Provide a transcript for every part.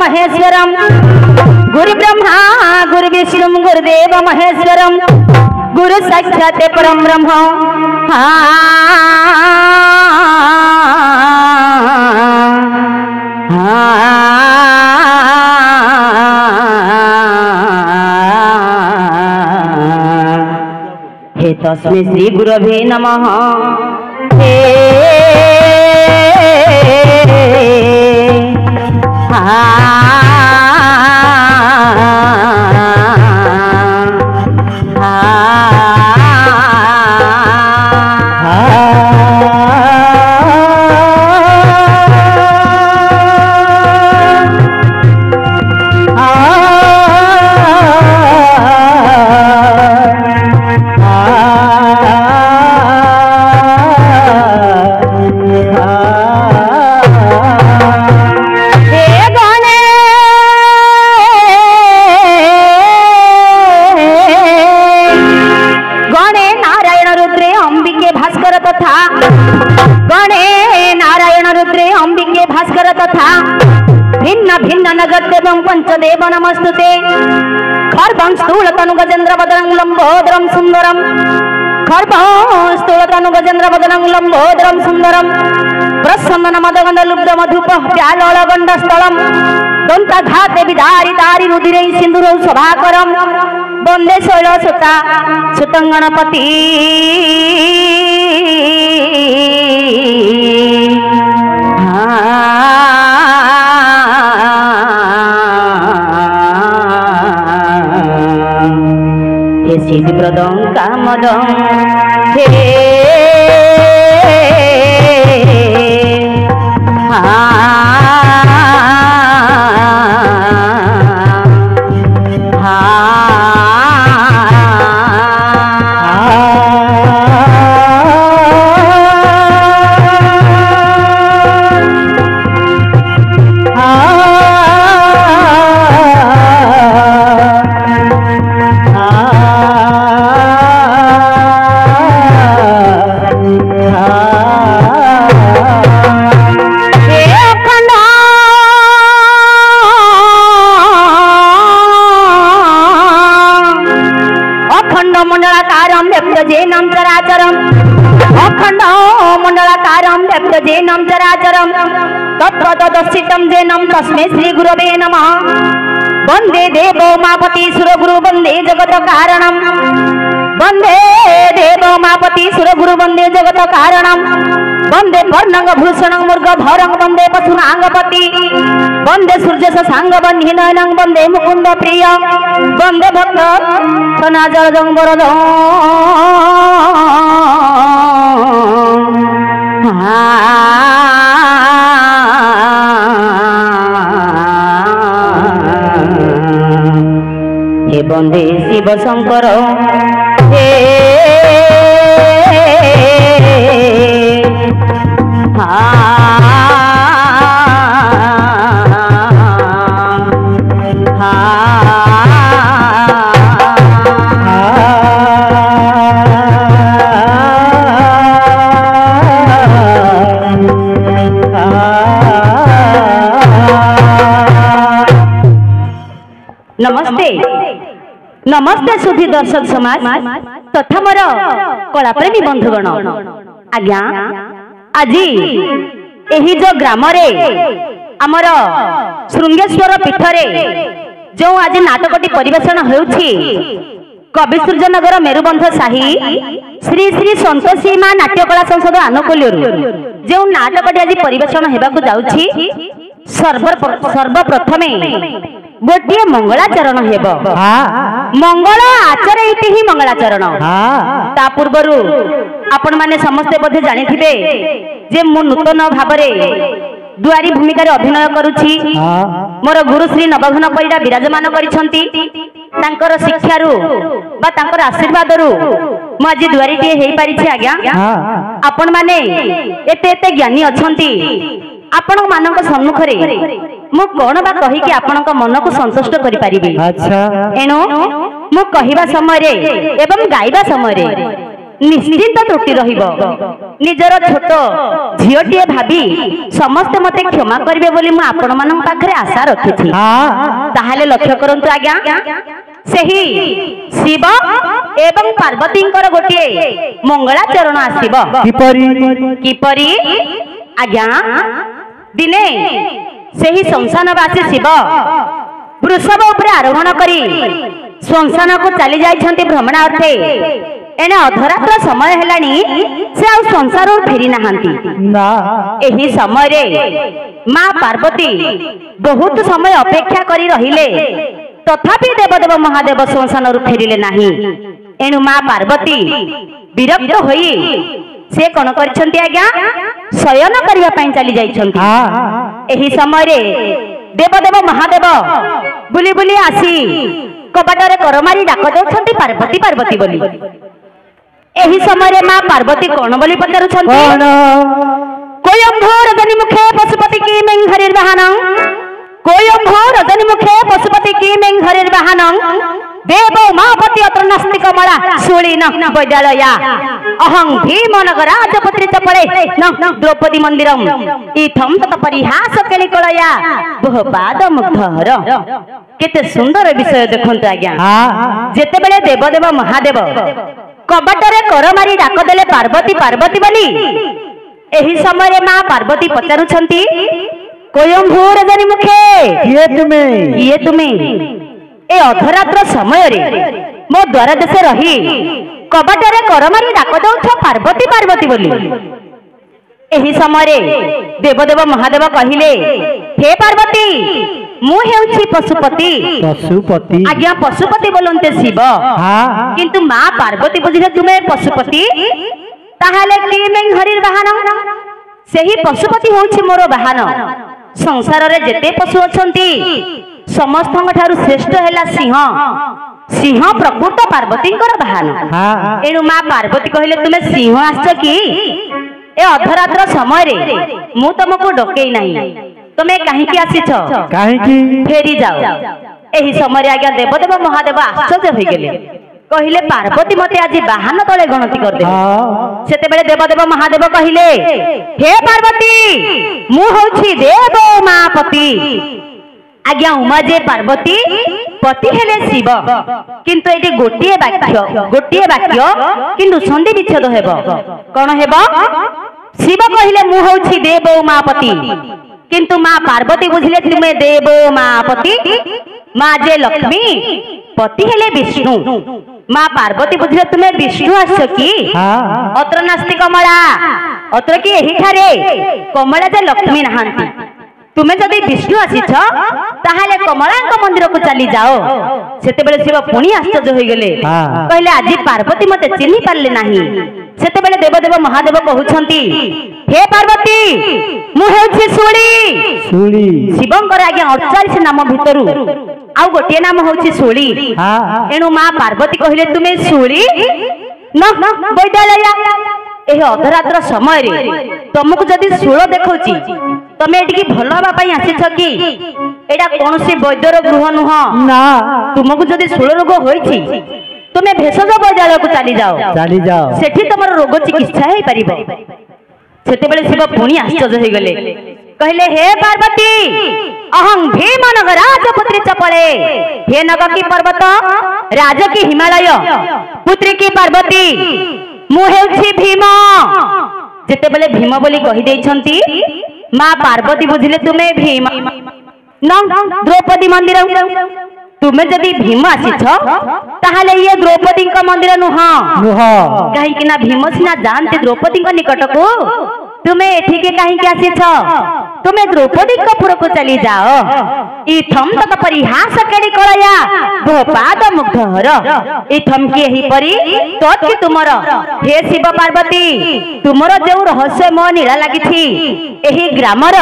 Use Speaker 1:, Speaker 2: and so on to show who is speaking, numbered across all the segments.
Speaker 1: महेश्वरम गुरु ब्रह्मा गुरु विष्णु गुरुदेव महेश्वरम गुरु साक्षात परम ब्रह्म हे तस्मै श्री गुरवे नमः। हे भिन्न भिन्न नगर देवं पंचदेव नमस्तुते खर्वं स्थूल तनु गजेंद्र वदनं लंबोदरं सुंदरम खर्वं स्थूल तनु गजेंद्र वदनं लंबोदरं सुंदरम प्रसन्न मदगंध लुब्ध मधुप प्यालोल गंड स्थलम दंताघाते विदारी दारी रुधिरै सिंदूरौ शोभाकरम वंदे शैलसुता सुतं गणपति हे सिद्धि प्रदं कामदं हे जेनं चराचरम अखंड मंडलाकारं व्याप्त जेनं चराचरम तत्त्वदर्शितं जेनं तस्मै श्री गुरवे नमः। वंदे देवो मापति सुरगुरु वंदे जगत कारणम वंदे देवो मापति सुरगुरु वंदे जगत कारणम वंदे पर्णंग भूषणं मृग धरं वंदे पशुनांगपति वंदे सूर्य शशांग बन्ही नयनं वंदे मुकुंद प्रिय वंदे भक्त तनाजलं वरदं हे वंदे शिव शंकर हे नमस्ते नमस्ते सुधी दर्शक समाज तथा मोर कलाप्रेमी बंधुगण आज्ञा आज एही जो ग्राम रे आमर श्रृंगेश्वर पीठ रे जो आज नाटकटी परिवेषण होउछि कवि सूर्यनगर मेरुबंध साही श्री श्री संतोषी मां नाट्य कला संसद आनुकूल्य जो नाटकटी आज परिवेषण हेबाकु जाउछि सर्वप्रथमे गोटे मंगलाचरण हेब मंगल आचरण ही मंगलाचरण ता पूर्वरु आपण माने समस्ते बोधे जानि थिबे जे मु नूतन भाबरे दुआरी भूमिका रे अभिनय करूछि मोर गुरु श्री नवघन परिडा विराजमान करिसंती तांकर शिक्षारु बा तांकर आशीर्वाद रु मु आज दुआरी टे हेई पारिछि आज्ञा आपण माने एते एते ज्ञानी अछंती आपण मानक सम्मुखरे मु कोन बा कहि कि आपनक मन को संतुष्ट करि परिबे अच्छा एनो मु कहिबा समय रे एवं गाइबा समय रे निश्चित त्रुटि रहिबो निजर छोट झियोटिए भाबी समस्त मते क्षमा करिवे बोली मु आपण मानक पाखरे आशा रखिछि ताहाले लक्ष्य करंतु आज्ञा सेही शिव एवं पार्वतींकर गोटे मंगलाचरण आसीबो किपरि आज्ञा दिने सेही संसानवासी शिव वृषभ उपरे आरोहण करी संसान को चली जाइछंती भ्रमणार्थे एने अधरात्र समय हेलानी से आ संसार फेरी नाहांती एही समय रे मां पार्वती बहुत समय अपेक्षा करी रहिले तथापि देवदेव महादेव संसान फेरिले नाही एनु मां पार्वती विरक्त होई से कौन करछंती आज्ञा शयन करिया पई चली जाइछंती एही समय रे देवदेव महादेव बुली बुली आसी कबाटरे करमारी डाक देउछंती पार्वती पार्वती बोली एही समय रे मां पार्वती कौन बोली पचारुछंती कोयंभो रजनी मुखे पशुपति की मेंघरीर वाहनं कोयंभो रजनी मुखे पशुपति की मेंघरीर वाहनं देव मापति अत्र नास्ति कमला सुली न वैद्यालया अहं भीमनगराजपुत्री चपले न द्रौपदी मंदिरम इथम तत परिहास केलिकलया बहुपाद मुग्धहर केते सुंदर विषय देखंतु आज्ञा जेते बेले देवदेव महादेव कबाटरे कर मारी डाक देले पार्वती पार्वती बोली एही समय रे मां पार्वती पचारुछंती कोयंभूर रजनी मुखे ये तुमे ए अधरात्र समय रे मो द्वार देशे रही कबाटरे कर मारी डाक दउछ पार्वती पार्वती बोली एही समय रे देवदेव महादेव कहिले हे पार्वती मु हेउछि पशुपति आज्ञा पशुपति बोलन्ते शिव किंतु मां पार्वती बुझिले तुमे पशुपति ताहाले की मेंघरीर वाहन सेही पशुपति होउछि मोर वाहन संसार रे जेते पशु अछंती समस्त ठारू श्रेष्ठ हेला सिंह सिंह प्रकृत पार्वतींकर वाहन एनु मां पार्वती कहिले तुमे सिंह आछछ कि ए अधरात्र समय रे मु तुमको डकेई नाही तुमे काहे की आछछ काहे की फेरी जाओ एही समय रे आज्ञा देवदेव महादेव आश्चर्य होई गेले कहिले पार्वती मते आज वाहन तळे गणति कर दे सेते बेले देवदेव महादेव कहिले हे पार्वती मु होछि देव मापति आज्ञा उमा जे पार्वती पति हेले शिव किंतु एटी गोटिए वाक्य किंतु संधि विच्छेद हेबो कोन हेबो शिव कहिले मु होछि देव मापति किंतु मां पार्वती बुझिले तुमे देव मापति मां जे लक्ष्मी पति हेले विष्णु मां पार्वती बुझिले तुमे विष्णु आछो कि अत्र नास्ति कमला अत्र कि एही ठारे कमला जे लक्ष्मी नाहांती तुमे जदि विष्णु आसीछ ताहाले कमलांक मंदिर को चली जाओ सेते बेले शिव पुणी आश्चर्य होई गेले कहले आज पार्वती मते चिन्हि पारले नाही सेते बेले देवदेव महादेव कहउछंती हे पार्वती मु हेउछि सुली शिवंकर आज्ञा 48 नाम भितरु आउ गोटे नाम होउछि सुली एनु मां पार्वती कहिले तुमे सुली न वैद्यालया एही अधरात्र समय रे तुमको जदि सूल देखौछि तमे एटिकी भलो हबा पई आसीछ कि एडा कोनसी वैद्यर गृह नुह ना तुमको जदि सूल रोग होईछि तुमे भेषज वैद्यालय को चली जाओ सेठी तमर रोग चिकित्सा हे परिबो सेते बेले शिव पुणी आश्चर्य होई गेले कहले हे पार्वती अहं भीम नग राजपुत्री चपले हे नग की पर्वत राज की हिमालय पुत्री की पार्वती मु हेउछि भीम जेते बेले भीम बोली कहि देइछंती मां पार्वती बुझिले तुमे भीम न द्रौपदी मंदिर तुम्हें जदि भीम आसीछ ताहले ये द्रौपदी मंदिर नुह कहीं ना भीम सिना जानते द्रौपदी निकट को तुम्हें एठिके कहीं आसीछ तुम्हें द्रौपदी पुर को चली जाओ इथम तक परिहास केड़ी कलया भोपाद मुग्धहर इथम की एही परी तत् की तुमर हे शिव पार्वती तुमर जो रहस्य मो नीला लागिछि एही ग्रामर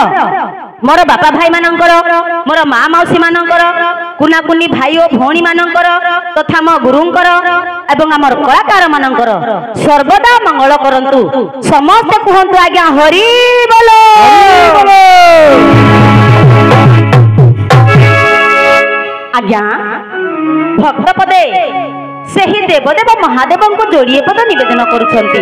Speaker 1: मोर बापा भाई मानकर मोर माँ मौसी मानकर कुना कुनी भाई और भौणी मानकर तथा मो गुरुंकर एवं आमर कलाकार मानकर सर्वदा मंगल करंतु समस्त कहंतु आज्ञा हरि बोलो आज्ञा भक्त पदे सेही देवदेव महादेव को जोड़िए पद निवेदन करुछंती